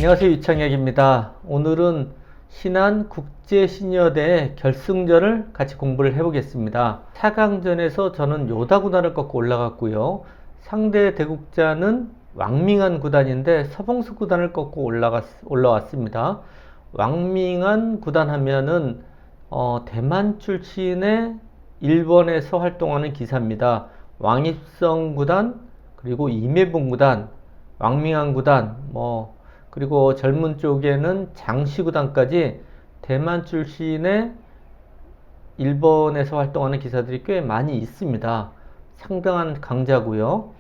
안녕하세요. 유창혁입니다. 오늘은 신한국제시니어대 결승전을 같이 공부를 해보겠습니다. 4강전에서 저는 요다 구단을 꺾고 올라갔고요. 상대 대국자는 왕밍한 구단인데 서봉수 구단을 꺾고 올라왔습니다. 왕밍한 구단 하면은 대만 출신의 일본에서 활동하는 기사입니다. 왕입성 구단, 그리고 임해봉 구단, 왕밍한 구단, 그리고 젊은 쪽에는 장시 구단까지 대만 출신의 일본에서 활동하는 기사들이 꽤 많이 있습니다. 상당한 강자고요.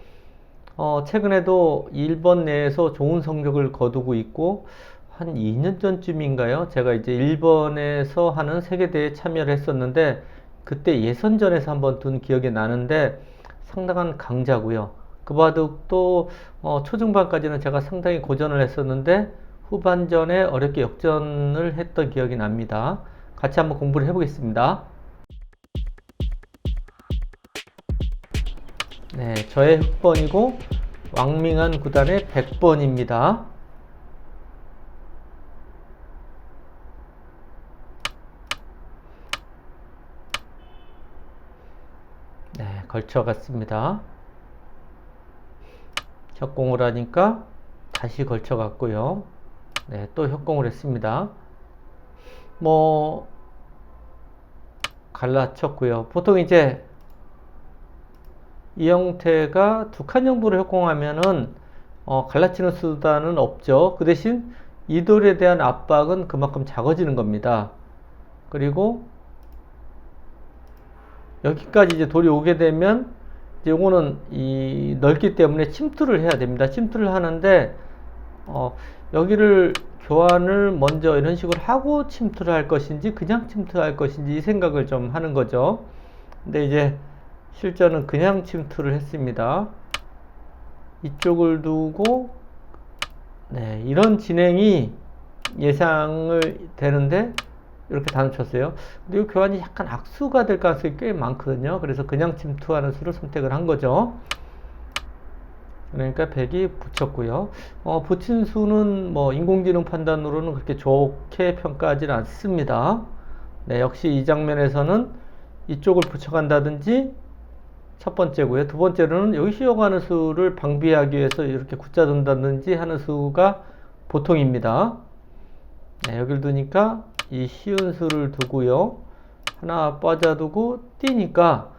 최근에도 일본 내에서 좋은 성적을 거두고 있고, 한 2년 전쯤인가요? 제가 이제 일본에서 하는 세계대회에 참여를 했었는데, 그때 예선전에서 한번 둔 기억이 나는데, 상당한 강자고요. 그 바둑도 초중반까지는 제가 상당히 고전을 했었는데, 후반전에 어렵게 역전을 했던 기억이 납니다. 같이 한번 공부를 해보겠습니다. 네, 저의 흑번이고 왕밍한 구단의 100번입니다. 네, 걸쳐갔습니다. 협공을 하니까 다시 걸쳐갔고요. 네, 또 협공을 했습니다. 갈라쳤고요. 보통 이제 이 형태가 두 칸 정도로 협공하면은 갈라치는 수단은 없죠. 그 대신 이 돌에 대한 압박은 그만큼 작아지는 겁니다. 그리고 여기까지 이제 돌이 오게 되면 이제 요거는 이 넓기 때문에 침투를 해야 됩니다. 침투를 하는데 여기를 교환을 먼저 이런 식으로 하고 침투를 할 것인지 그냥 침투할 것인지 이 생각을 좀 하는 거죠. 근데 이제 실전은 그냥 침투를 했습니다. 이쪽을 두고 네, 이런 진행이 예상을 되는데 이렇게 다 놓쳤어요. 근데 이 교환이 약간 악수가 될 가능성이 꽤 많거든요. 그래서 그냥 침투하는 수를 선택을 한 거죠. 그러니까 100이 붙였고요. 붙인 수는 인공지능 판단으로는 그렇게 좋게 평가하지는 않습니다. 네, 역시 이 장면에서는 이쪽을 붙여간다든지 첫 번째고요. 두 번째로는 여기 씌워가는 수를 방비하기 위해서 이렇게 굳자 둔다든지 하는 수가 보통입니다. 네, 여기를 두니까 이 쉬운 수를 두고요. 하나 빠져두고 뛰니까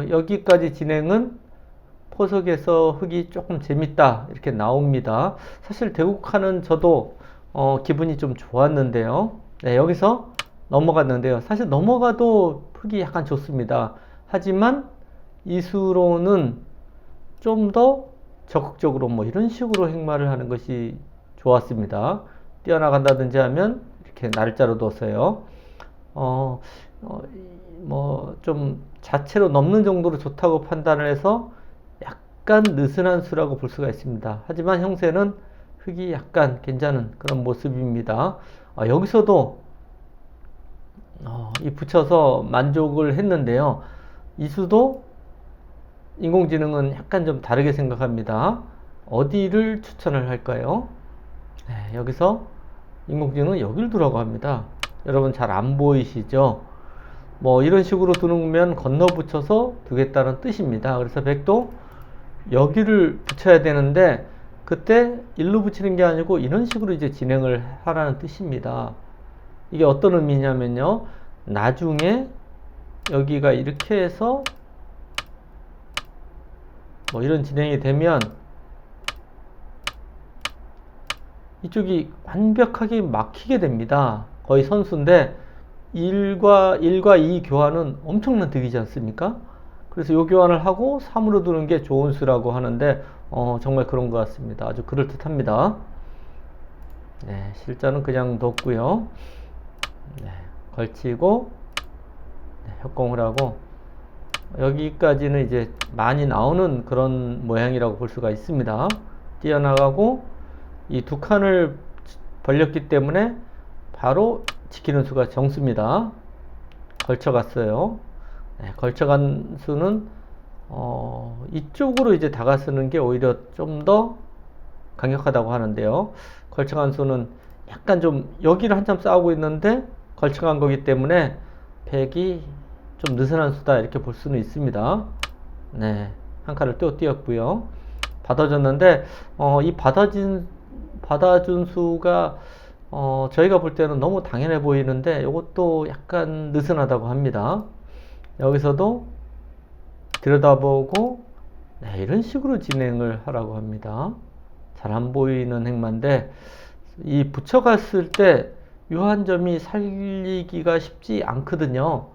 여기까지 진행은 포석에서 흙이 조금 재밌다 이렇게 나옵니다. 사실 대국하는 저도 기분이 좀 좋았는데요. 네, 여기서 넘어갔는데요. 사실 넘어가도 흙이 약간 좋습니다. 하지만 이수로는 좀 더 적극적으로 이런 식으로 행마를 하는 것이 좋았습니다. 뛰어나간다든지 하면 이렇게 날짜로 뒀어요. 좀 자체로 넘는 정도로 좋다고 판단을 해서 약간 느슨한 수라고 볼 수가 있습니다. 하지만 형세는 흙이 약간 괜찮은 그런 모습입니다. 여기서도 이 붙여서 만족을 했는데요. 이 수도 인공지능은 약간 좀 다르게 생각합니다. 어디를 추천을 할까요? 네, 여기서 인공지능은 여길 두라고 합니다. 여러분 잘 안 보이시죠? 이런 식으로 두면 건너 붙여서 두겠다는 뜻입니다. 그래서 100도 여기를 붙여야 되는데 그때 일로 붙이는 게 아니고 이런 식으로 이제 진행을 하라는 뜻입니다. 이게 어떤 의미냐면요. 나중에 여기가 이렇게 해서 이런 진행이 되면 이쪽이 완벽하게 막히게 됩니다. 거의 선수인데 1과 2 교환은 엄청난 득이지 않습니까? 그래서 이 교환을 하고 3으로 두는 게 좋은 수라고 하는데 정말 그런 것 같습니다. 아주 그럴듯합니다. 네, 실전은 그냥 뒀고요. 네, 걸치고 네, 협공을 하고 여기까지는 이제 많이 나오는 그런 모양이라고 볼 수가 있습니다. 뛰어나가고 이 두 칸을 벌렸기 때문에 바로 지키는 수가 정수입니다. 걸쳐갔어요. 네, 걸쳐간 수는 이쪽으로 이제 다가서는 게 오히려 좀 더 강력하다고 하는데요. 걸쳐간 수는 약간 좀 여기를 한참 싸우고 있는데 걸쳐간 거기 때문에 백이 좀 느슨한 수다 이렇게 볼 수는 있습니다. 네, 한 칸을 또 띄었고요. 받아줬는데 이 받아준 수가 저희가 볼 때는 너무 당연해 보이는데 이것도 약간 느슨하다고 합니다. 여기서도 들여다보고 네, 이런 식으로 진행을 하라고 합니다. 잘 안 보이는 행마인데 이 붙여갔을 때 이 한 점이 살리기가 쉽지 않거든요.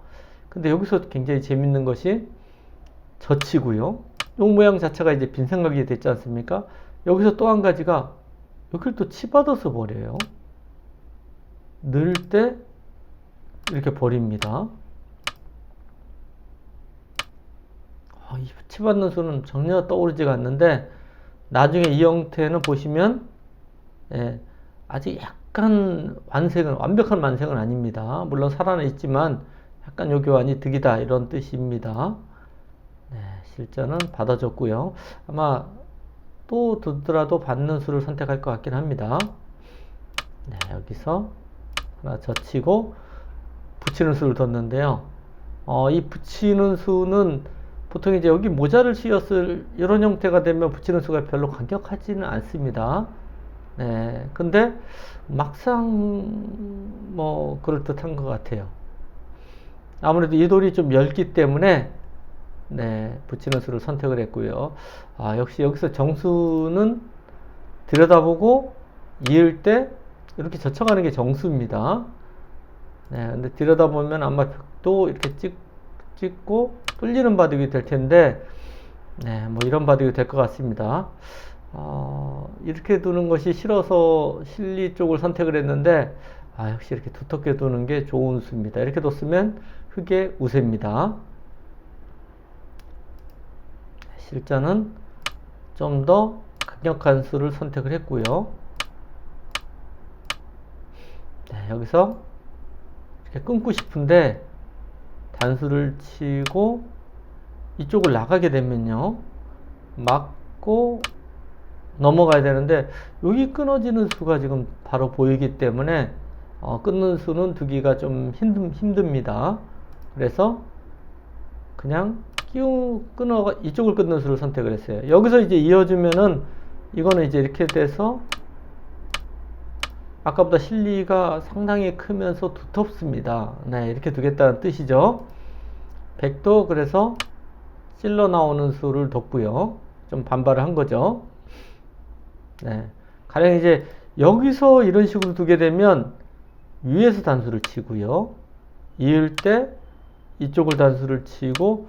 근데 여기서 굉장히 재밌는 것이 젖히고요. 이 모양 자체가 이제 빈생각이 됐지 않습니까? 여기서 또 한 가지가 여기를 또 치받아서 버려요. 넣을 때 이렇게 버립니다. 이 치받는 수는 전혀 떠오르지가 않는데 나중에 이 형태는 보시면 아직 약간 완벽한 완성은 아닙니다. 물론 살아나 있지만 약간 요 교환이 득이다 이런 뜻입니다. 네, 실전은 받아줬고요. 아마 또 두더라도 받는 수를 선택할 것 같긴 합니다. 네, 여기서 하나 젖히고 붙이는 수를 뒀는데요. 이 붙이는 수는 보통 이제 여기 모자를 씌웠을 이런 형태가 되면 붙이는 수가 별로 강력하지는 않습니다. 네, 근데 막상 뭐 그럴듯한 것 같아요. 아무래도 이 돌이 좀 얇기 때문에 네, 붙이는 수를 선택을 했고요. 역시 여기서 정수는 들여다보고 이을 때 이렇게 젖혀가는 게 정수입니다. 네, 근데 들여다보면 아마 벽도 이렇게 찍고 뚫리는 바둑이 될 텐데, 네, 뭐 이런 바둑이 될 것 같습니다. 이렇게 두는 것이 싫어서 실리 쪽을 선택을 했는데, 역시 이렇게 두텁게 두는 게 좋은 수입니다. 이렇게 뒀으면 흑의 우세입니다. 실전은 좀 더 강력한 수를 선택을 했고요. 네, 여기서 이렇게 끊고 싶은데 단수를 치고 이쪽을 나가게 되면요, 맞고 넘어가야 되는데 여기 끊어지는 수가 지금 바로 보이기 때문에 끊는 수는 두기가 좀 힘듭니다. 그래서 그냥 이쪽을 끊는 수를 선택을 했어요. 여기서 이제 이어주면은 이거는 이제 이렇게 돼서 아까보다 실리가 상당히 크면서 두텁습니다. 네, 이렇게 두겠다는 뜻이죠. 백도 그래서 찔러 나오는 수를 뒀고요. 좀 반발을 한 거죠. 네, 가령 이제 여기서 이런 식으로 두게 되면 위에서 단수를 치고요. 이을 때 이쪽을 단수를 치고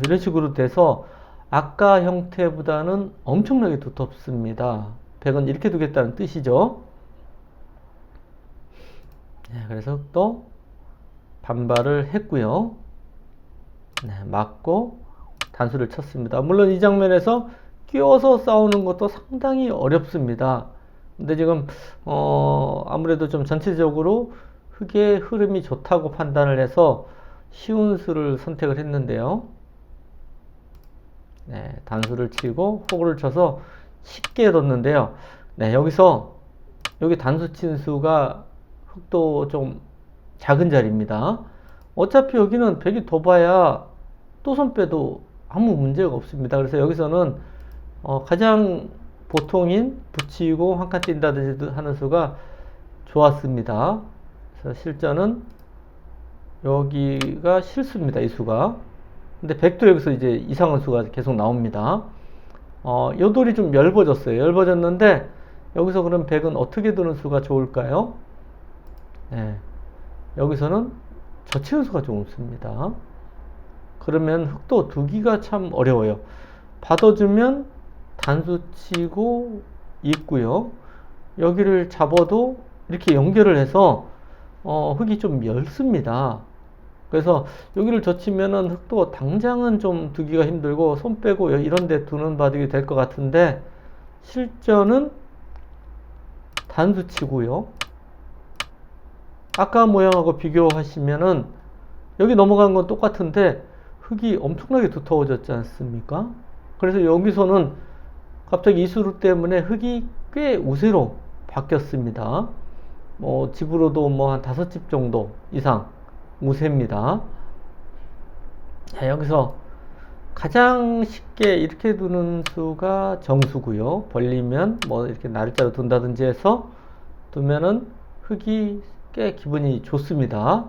이런 식으로 돼서 아까 형태보다는 엄청나게 두텁습니다. 백은 이렇게 두겠다는 뜻이죠. 네, 그래서 또 반발을 했고요. 네, 맞고 단수를 쳤습니다. 물론 이 장면에서 끼워서 싸우는 것도 상당히 어렵습니다. 근데 지금 아무래도 좀 전체적으로 흑의 흐름이 좋다고 판단을 해서 쉬운 수를 선택을 했는데요. 네, 단수를 치고 호구를 쳐서 쉽게 뒀는데요. 네, 여기서 여기 단수 친 수가 흑도 좀 작은 자리입니다. 어차피 여기는 백이 더 봐야 또 손 빼도 아무 문제가 없습니다. 그래서 여기서는 가장 보통인 붙이고 한 칸 뛴다든지 하는 수가 좋았습니다. 그래서 실전은 여기가 실수입니다. 이 수가. 근데 백도 여기서 이제 이상한 수가 계속 나옵니다. 요 돌이 좀 얇아졌어요. 얇아졌는데 여기서 그럼 백은 어떻게 두는 수가 좋을까요? 네, 여기서는 젖히는 수가 좋습니다. 그러면 흑도 두기가 참 어려워요. 받아주면 단수 치고 있고요. 여기를 잡아도 이렇게 연결을 해서 흑이 좀 얇습니다. 그래서 여기를 젖히면은 흑도 당장은 좀 두기가 힘들고 손 빼고 이런 데 두는 바둑이 될 것 같은데 실전은 단수 치고요. 아까 모양하고 비교하시면은 여기 넘어간 건 똑같은데 흑이 엄청나게 두터워졌지 않습니까? 그래서 여기서는 갑자기 이수로 때문에 흙이 꽤 우세로 바뀌었습니다. 집으로도 뭐 한 5집 정도 이상 우세입니다. 자, 여기서 가장 쉽게 이렇게 두는 수가 정수고요. 벌리면 뭐 이렇게 날짜로 둔다든지 해서 두면은 흙이 꽤 기분이 좋습니다.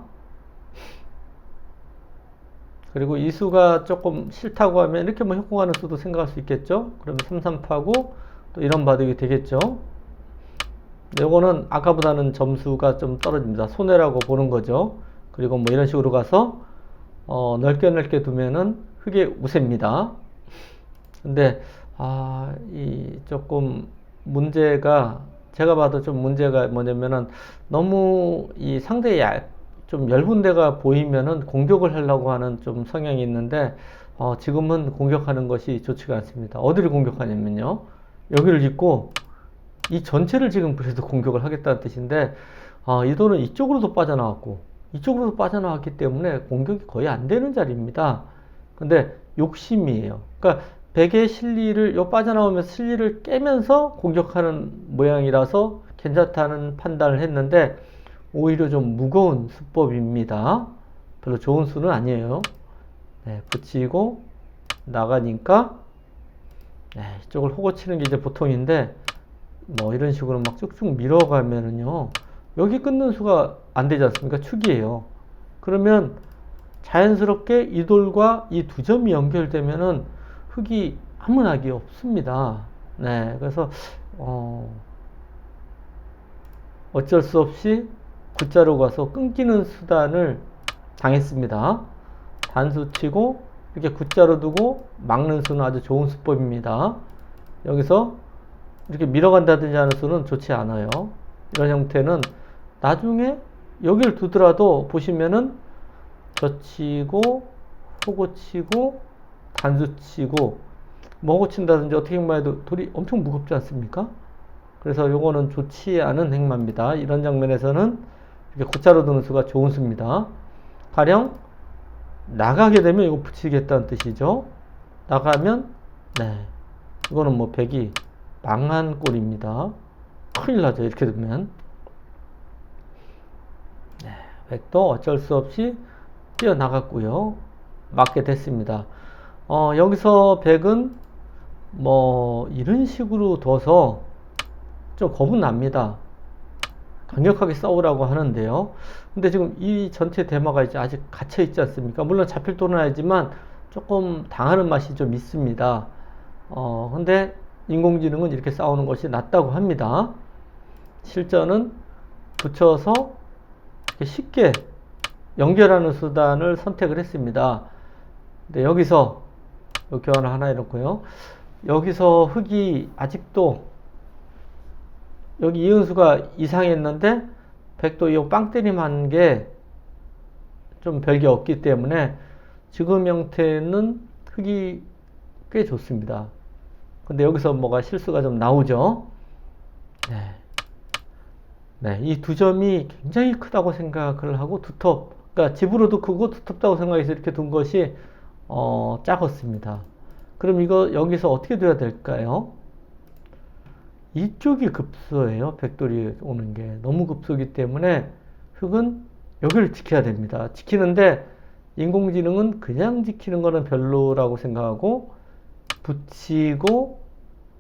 그리고 이 수가 조금 싫다고 하면 이렇게 뭐 협공하는 수도 생각할 수 있겠죠. 그러면 3, 3 파고 또 이런 바둑이 되겠죠. 요거는 아까보다는 점수가 좀 떨어집니다. 손해라고 보는 거죠. 그리고 뭐 이런 식으로 가서 넓게 두면은 흙이 우세입니다. 근데 이 조금 문제가, 제가 봐도 좀 문제가 뭐냐면은 너무 이 상대의 좀 얇은 데가 보이면은 공격을 하려고 하는 좀 성향이 있는데 지금은 공격하는 것이 좋지가 않습니다. 어디를 공격하냐면요, 여기를 짚고 이 전체를 지금 그래도 공격을 하겠다는 뜻인데, 이 돌은 이쪽으로도 빠져나왔고 이쪽으로도 빠져나왔기 때문에 공격이 거의 안 되는 자리입니다. 근데 욕심이에요. 그러니까 백의 실리를 빠져나오면서 실리를 깨면서 공격하는 모양이라서 괜찮다는 판단을 했는데 오히려 좀 무거운 수법입니다. 별로 좋은 수는 아니에요. 네, 붙이고 나가니까 이쪽을 호고 치는 게 이제 보통인데, 뭐 이런 식으로 막 쭉쭉 밀어가면은요, 여기 끊는 수가 안 되지 않습니까? 축이에요. 그러면 자연스럽게 이 돌과 이 두 점이 연결되면은 흙이 아무 낙이 없습니다. 네, 그래서 어쩔 수 없이 굿자로 가서 끊기는 수단을 당했습니다. 단수 치고 이렇게 굿자로 두고 막는 수는 아주 좋은 수법입니다. 여기서 이렇게 밀어간다든지 하는 수는 좋지 않아요. 이런 형태는 나중에 여기를 두더라도 보시면은 젖히고 호고 치고 단수 치고 뭐 호고 친다든지 어떻게 행마해도 돌이 엄청 무겁지 않습니까? 그래서 요거는 좋지 않은 행마입니다. 이런 장면에서는 이렇게 굿자로 두는 수가 좋은 수입니다. 가령 나가게 되면 이거 붙이겠다는 뜻이죠. 나가면 이거는 뭐 백이 망한 꼴입니다. 큰일 나죠, 이렇게 되면. 백도 어쩔 수 없이 뛰어나갔고요. 맞게 됐습니다. 여기서 백은 뭐 이런 식으로 둬서 좀 겁은 납니다. 강력하게 싸우라고 하는데요. 근데 지금 이 전체 대마가 이제 아직 갇혀 있지 않습니까? 물론 잡힐 돈은 아니지만 조금 당하는 맛이 좀 있습니다. 근데 인공지능은 이렇게 싸우는 것이 낫다고 합니다. 실전은 붙여서 이렇게 쉽게 연결하는 수단을 선택을 했습니다. 근데 여기서 교환을 하나 해놓고요. 여기서 흙이 아직도 여기 이은수가 이상했는데 백도 이 빵때림 한 게 좀 별게 없기 때문에 지금 형태는 흙이 꽤 좋습니다. 근데 여기서 뭐가 실수가 좀 나오죠. 이 두 점이 굉장히 크다고 생각을 하고 그러니까 집으로도 크고 두텁다고 생각해서 이렇게 둔 것이 작았습니다. 그럼 이거 여기서 어떻게 돼야 될까요? 이쪽이 급소예요. 백돌이 오는 게 너무 급소기 때문에 흙은 여기를 지켜야 됩니다. 지키는데 인공지능은 그냥 지키는 거는 별로라고 생각하고 붙이고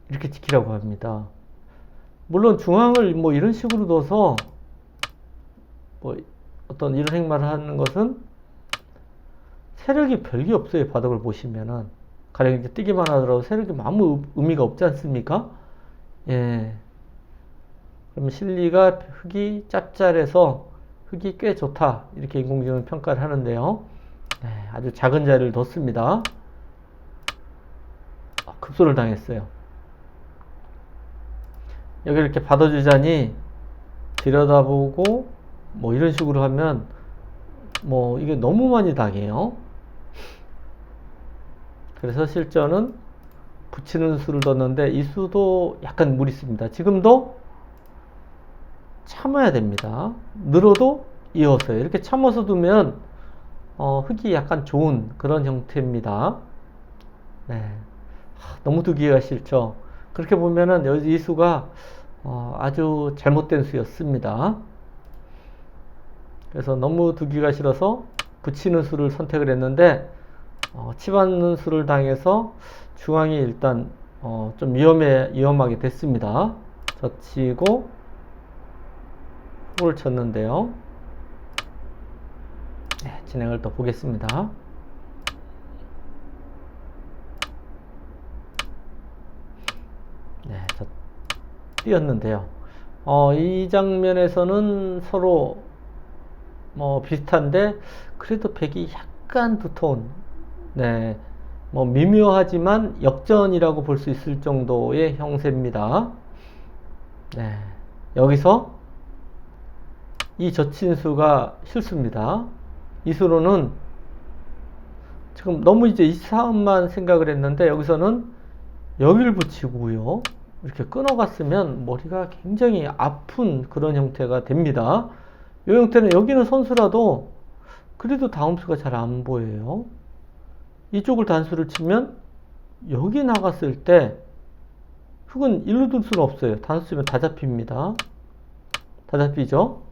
이렇게 지키라고 합니다. 물론 중앙을 뭐 이런 식으로 둬서 뭐 어떤 이런 행마를 하는 것은 세력이 별게 없어요. 바둑을 보시면은 가령 이제 뛰기만 하더라도 세력이 아무 의미가 없지 않습니까? 그러면 실리가 흙이 짭짤해서 흙이 꽤 좋다, 이렇게 인공지능은 평가를 하는데요. 아주 작은 자리를 뒀습니다. 급소를 당했어요. 여기 이렇게 받아주자니 들여다보고 뭐 이런 식으로 하면 뭐 이게 너무 많이 당해요. 그래서 실전은 붙이는 수를 뒀는데 이 수도 약간 무리 있습니다. 지금도 참아야 됩니다. 늘어도 이어서요. 이렇게 참아서 두면 흙이 약간 좋은 그런 형태입니다. 너무 두기가 싫죠. 그렇게 보면은 이 수가 아주 잘못된 수였습니다. 그래서 너무 두기가 싫어서 붙이는 수를 선택을 했는데 치받는 수를 당해서 중앙이 일단 좀 위험하게 됐습니다. 젖히고 호를 쳤는데요. 네, 진행을 또 보겠습니다. 네, 띄었는데요. 이 장면에서는 서로 비슷한데 그래도 백이 약간 두터운, 네, 미묘하지만 역전이라고 볼 수 있을 정도의 형세입니다. 네, 여기서 이 젖힌 수가 실수입니다. 이 수로는 지금 너무 이제 이 싸움만 생각을 했는데 여기서는 여기를 붙이고요. 이렇게 끊어갔으면 머리가 굉장히 아픈 그런 형태가 됩니다. 이 형태는 여기는 선수라도 그래도 다음 수가 잘 안 보여요. 이쪽을 단수를 치면 여기 나갔을 때 흙은 일로 둘 수는 없어요. 단수 치면 다 잡힙니다. 다 잡히죠?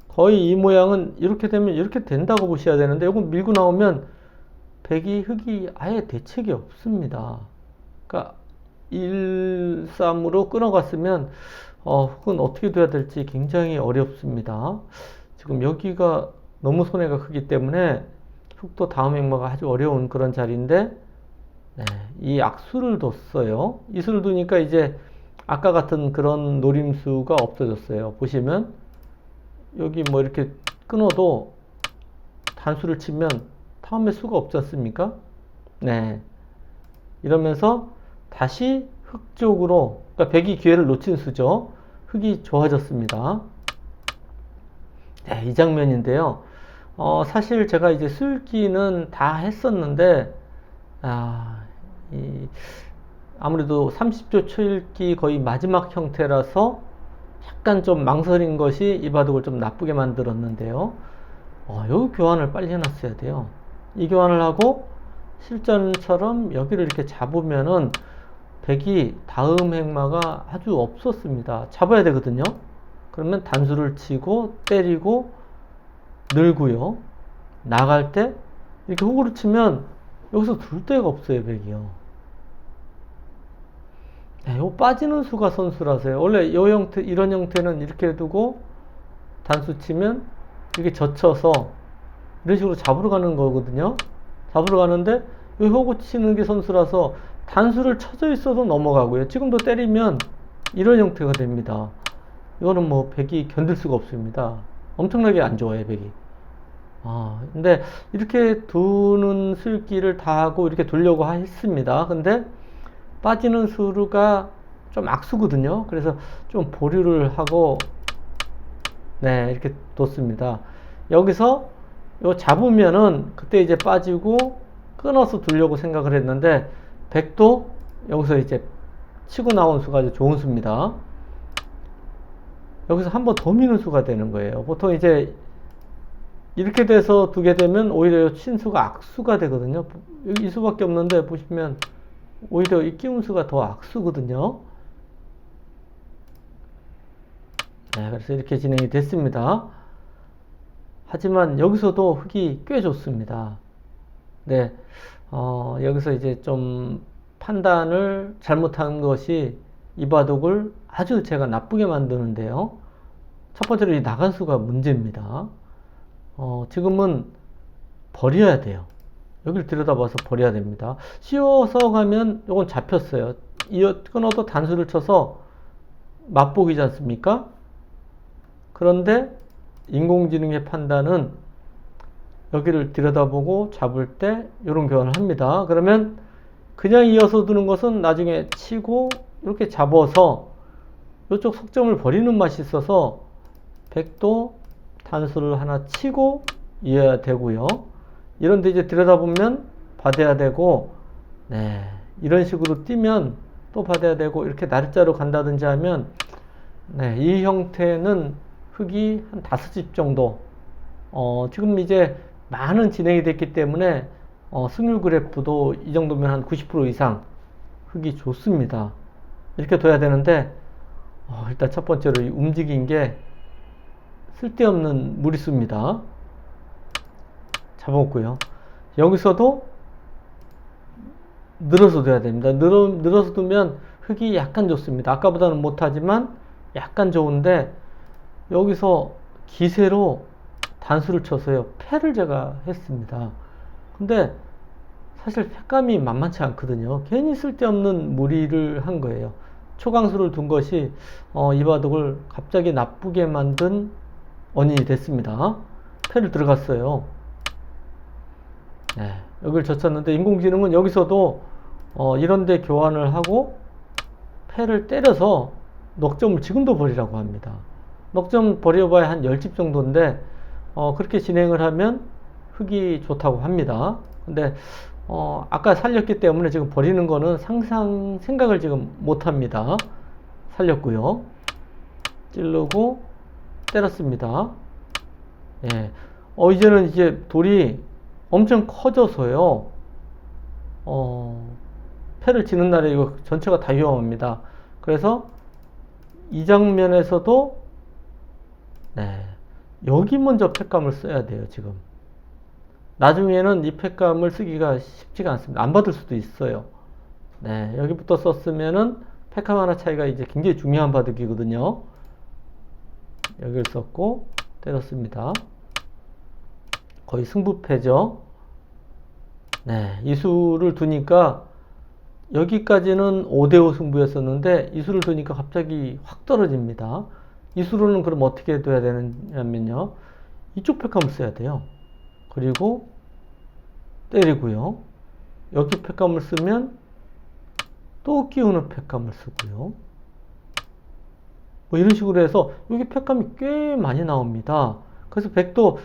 거의 이 모양은 이렇게 되면 이렇게 된다고 보셔야 되는데 이건 밀고 나오면 백이 흙이 아예 대책이 없습니다. 그러니까 1, 3으로 끊어갔으면 흙은 어떻게 돼야 될지 굉장히 어렵습니다. 지금 여기가 너무 손해가 크기 때문에 흙도 다음 행마가 아주 어려운 그런 자리인데, 네, 이 악수를 뒀어요. 이 수를 두니까 이제 아까 같은 그런 노림수가 없어졌어요. 보시면 여기 이렇게 끊어도 단수를 치면 다음에 수가 없지 않습니까? 네, 이러면서 다시 흙 쪽으로, 그러니까 백이 기회를 놓친 수죠. 흙이 좋아졌습니다. 네, 이 장면인데요. 사실 제가 이제 수읽기는 다 했었는데, 아무래도 30조 초읽기 거의 마지막 형태라서 약간 좀 망설인 것이 이 바둑을 좀 나쁘게 만들었는데요. 여기 교환을 빨리 해놨어야 돼요. 이 교환을 하고 실전처럼 여기를 이렇게 잡으면은 백이 다음 행마가 아주 없었습니다. 잡아야 되거든요. 그러면 단수를 치고 때리고 늘고요. 나갈 때 이렇게 호구를 치면 여기서 둘 데가 없어요, 백이요. 네, 요 빠지는 수가 선수라서요. 원래 요 형태, 이런 형태는 이렇게 두고 단수 치면 이렇게 젖혀서 이런 식으로 잡으러 가는 거거든요. 잡으러 가는데 요 호구 치는 게 선수라서 단수를 쳐져 있어도 넘어가고요. 지금도 때리면 이런 형태가 됩니다. 이거는 백이 견딜 수가 없습니다. 엄청나게 안 좋아요, 백이. 근데 이렇게 두는 수읽기를 다 하고 이렇게 두려고 했습니다. 근데 빠지는 수가 좀 악수거든요. 그래서 좀 보류를 하고, 네, 이렇게 뒀습니다. 여기서 요 잡으면은 그때 이제 빠지고 끊어서 두려고 생각을 했는데 백도 여기서 이제 치고 나온 수가 아주 좋은 수입니다. 여기서 한 번 더 미는 수가 되는 거예요. 보통 이제 이렇게 돼서 두게 되면 오히려 친수가 악수가 되거든요. 이 수밖에 없는데 보시면 오히려 이 끼운수가 더 악수거든요. 네, 그래서 이렇게 진행이 됐습니다. 하지만 여기서도 흙이 꽤 좋습니다. 네, 여기서 이제 좀 판단을 잘못한 것이 이 바둑을 아주 제가 나쁘게 만드는데요. 첫 번째로 이 나간수가 문제입니다. 지금은 버려야 돼요. 여기를 들여다봐서 버려야 됩니다. 씌워서 가면 이건 잡혔어요. 끊어도 단수를 쳐서 맛보기지 않습니까? 그런데 인공지능의 판단은 여기를 들여다보고 잡을 때 이런 교환을 합니다. 그러면 그냥 이어서 두는 것은 나중에 치고 이렇게 잡아서 이쪽 석점을 버리는 맛이 있어서 백도 단수를 하나 치고 이어야 되고요. 이런데 이제 들여다보면 받아야 되고, 네, 이런 식으로 뛰면 또 받아야 되고 이렇게 날짜로 간다든지 하면, 네, 이 형태는 흙이 한 5집 정도, 지금 이제 많은 진행이 됐기 때문에 승률 그래프도 이 정도면 한 90% 이상 흙이 좋습니다. 이렇게 둬야 되는데 일단 첫 번째로 움직인 게 쓸데없는 무리수입니다. 잡아먹고요. 여기서도 늘어서 둬야 됩니다. 늘어서 두면 흙이 약간 좋습니다. 아까보다는 못하지만 약간 좋은데 여기서 기세로 단수를 쳐서요. 패를 제가 했습니다. 근데 사실 패감이 만만치 않거든요. 괜히 쓸데없는 무리를 한 거예요. 초강수를 둔 것이 이 바둑을 갑자기 나쁘게 만든 원인이 됐습니다. 패를 들어갔어요. 네, 여기를 젖혔는데 인공지능은 여기서도 이런데 교환을 하고 패를 때려서 넉점을 지금도 버리라고 합니다. 넉점 버려봐야 한 10집 정도인데 그렇게 진행을 하면 흙이 좋다고 합니다. 근데 아까 살렸기 때문에 지금 버리는 거는 생각을 지금 못 합니다. 살렸고요. 찌르고 때렸습니다. 예. 이제는 이제 돌이 엄청 커져서요. 패를 치는 날에 이거 전체가 다 위험합니다. 그래서 이 장면에서도 네, 여기 먼저 패감을 써야 돼요. 지금 나중에는 이 패감을 쓰기가 쉽지가 않습니다. 안 받을 수도 있어요. 네, 여기부터 썼으면은 패감 하나 차이가 이제 굉장히 중요한 바둑이거든요. 여기를 썼고 때렸습니다. 거의 승부패죠. 네, 이 수를 두니까 여기까지는 5대5 승부였었는데 이 수를 두니까 갑자기 확 떨어집니다. 이 수로는 그럼 어떻게 둬야 되냐면요. 이쪽 패감을 써야 돼요. 그리고 때리고요. 여기 패감을 쓰면 또 끼우는 패감을 쓰고요. 뭐 이런 식으로 해서 여기 패감이 꽤 많이 나옵니다. 그래서 백도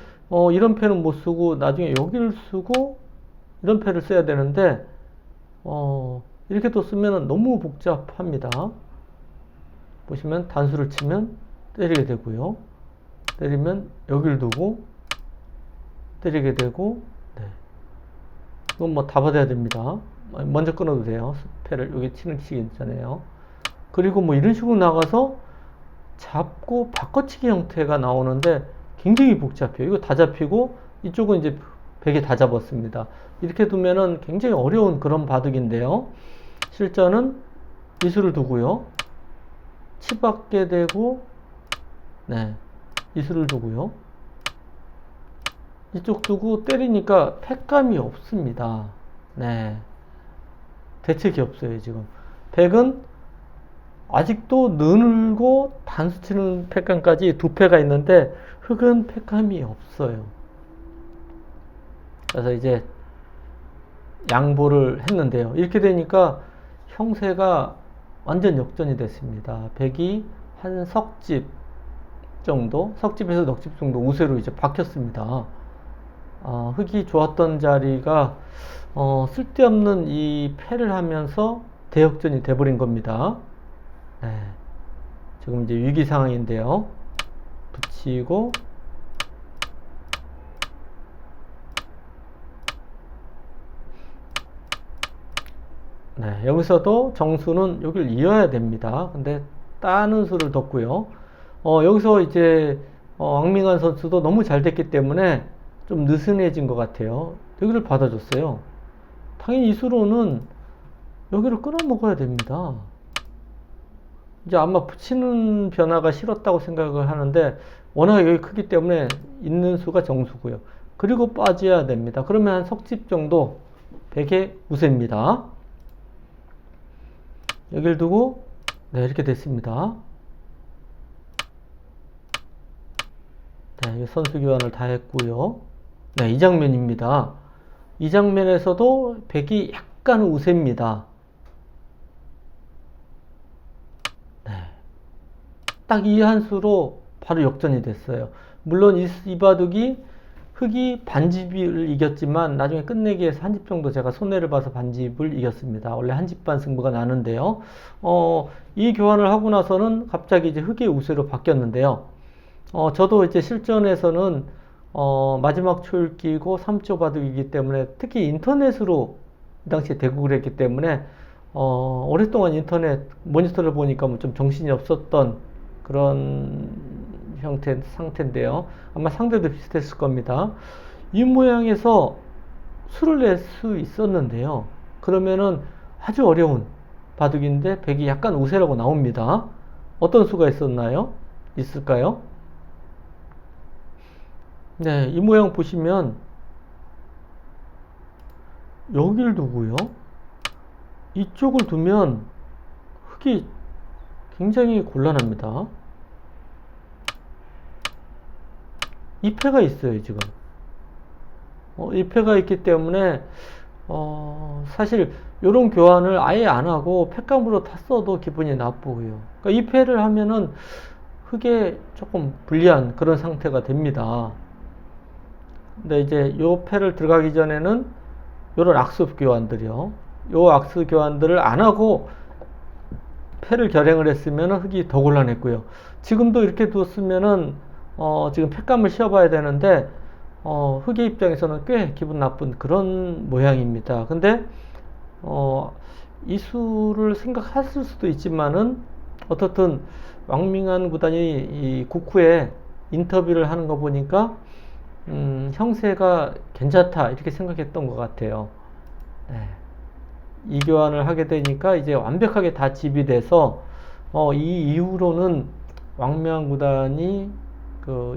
이런 패는 못 쓰고 나중에 여기를 쓰고 이런 패를 써야 되는데 이렇게 또 쓰면 너무 복잡합니다. 보시면 단수를 치면 때리게 되고요. 때리면 여기를 두고 때리게 되고 네. 이건 뭐 다 받아야 됩니다. 먼저 끊어도 돼요. 패를 여기 치는 치기 있잖아요. 그리고 뭐 이런 식으로 나가서 잡고 바꿔치기 형태가 나오는데 굉장히 복잡해요. 이거 다 잡히고 이쪽은 이제 베개 다 잡았습니다. 이렇게 두면은 굉장히 어려운 그런 바둑인데요. 실전은 이수를 두고요. 치받게 되고 네, 이수를 두고요. 이쪽 두고 때리니까 패감이 없습니다. 네, 대책이 없어요. 지금 백은 아직도 늘고 단수 치는 패감까지 두 패가 있는데 흙은 패감이 없어요. 그래서 이제 양보를 했는데요. 이렇게 되니까 형세가 완전 역전이 됐습니다. 백이 한 석집 정도, 석집에서 넉집 정도 우세로 이제 박혔습니다. 흙이 좋았던 자리가 쓸데없는 이 패를 하면서 대역전이 돼버린 겁니다. 네. 지금 이제 위기 상황인데요. 붙이고 네, 여기서도 정수는 여기를 이어야 됩니다. 근데 따는 수를 뒀고요. 여기서 이제 왕민관 선수도 너무 잘 됐기 때문에 좀 느슨해진 것 같아요. 여기를 받아줬어요. 당연히 이 수로는 여기를 끊어 먹어야 됩니다. 이제 아마 붙이는 변화가 싫었다고 생각을 하는데 워낙 여기 크기 때문에 있는 수가 정수고요. 그리고 빠져야 됩니다. 그러면 한 석집 정도 100의 우세입니다. 여기를 두고 네, 이렇게 됐습니다. 네, 선수 교환을 다 했고요. 네, 이 장면입니다. 이 장면에서도 백이 약간 우세입니다. 네, 딱 이 한 수로 바로 역전이 됐어요. 물론 이 바둑이 흙이 반집을 이겼지만 나중에 끝내기에서 한 집 정도 제가 손해를 봐서 반집을 이겼습니다. 원래 한 집 반 승부가 나는데요. 이 교환을 하고 나서는 갑자기 이제 흙의 우세로 바뀌었는데요. 저도 이제 실전에서는 마지막 초를 끼고 3초 바둑이기 때문에 특히 인터넷으로 이 당시에 대국을 했기 때문에 오랫동안 인터넷 모니터를 보니까 뭐 좀 정신이 없었던 그런 상태인데요. 아마 상대도 비슷했을 겁니다. 이 모양에서 수를 낼 수 있었는데요. 그러면은 아주 어려운 바둑인데 백이 약간 우세라고 나옵니다. 어떤 수가 있을까요? 네, 이 모양 보시면 여기를 두고요. 이쪽을 두면 흙이 굉장히 곤란합니다. 2패가 있어요, 지금. 2패가 있기 때문에 사실 이런 교환을 아예 안 하고 패감으로 탔어도 기분이 나쁘고요. 그러니까 2패를 하면은 흙에 조금 불리한 그런 상태가 됩니다. 근데 이제 요 패를 들어가기 전에는 요런 악수 교환들이요. 요 악수 교환들을 안 하고 패를 결행을 했으면 흙이 더 곤란했고요. 지금도 이렇게 뒀으면은 지금 패감을 씌워봐야 되는데 흙의 입장에서는 꽤 기분 나쁜 그런 모양입니다. 근데 이 수를 생각했을 수도 있지만은 어떻든 왕밍한 구단이 이 국후에 인터뷰를 하는 거 보니까 형세가 괜찮다 이렇게 생각했던 것 같아요. 네. 이 교환을 하게 되니까 이제 완벽하게 다 집이 돼서 이 이후로는 왕명한 구단이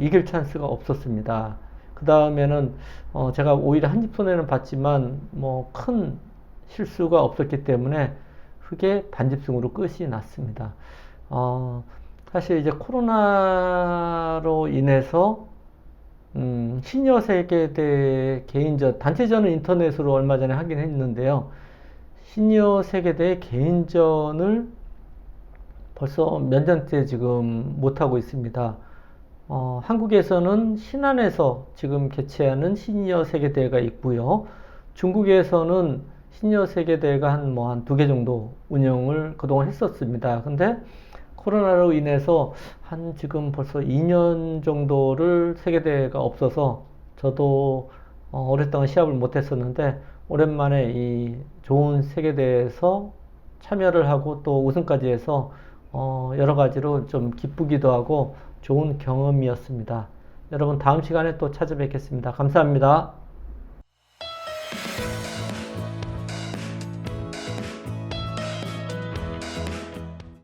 이길 찬스가 없었습니다. 그 다음에는 제가 오히려 한집 손해는 봤지만 뭐 큰 실수가 없었기 때문에 흙의 반집승으로 끝이 났습니다. 사실 이제 코로나로 인해서 시니어 세계대 개인전, 단체전은 인터넷으로 얼마 전에 하긴 했는데요. 시니어 세계대 개인전을 벌써 몇 년째 지금 못하고 있습니다. 한국에서는 신안에서 지금 개최하는 시니어 세계대회가 있고요. 중국에서는 시니어 세계대회가 한 두 개 정도 운영을 그동안 했었습니다. 근데 코로나로 인해서 지금 벌써 2년 정도를 세계대회가 없어서 저도 오랫동안 시합을 못했었는데 오랜만에 이 좋은 세계대회에서 참여를 하고 또 우승까지 해서 여러 가지로 좀 기쁘기도 하고 좋은 경험이었습니다. 여러분 다음 시간에 또 찾아뵙겠습니다. 감사합니다.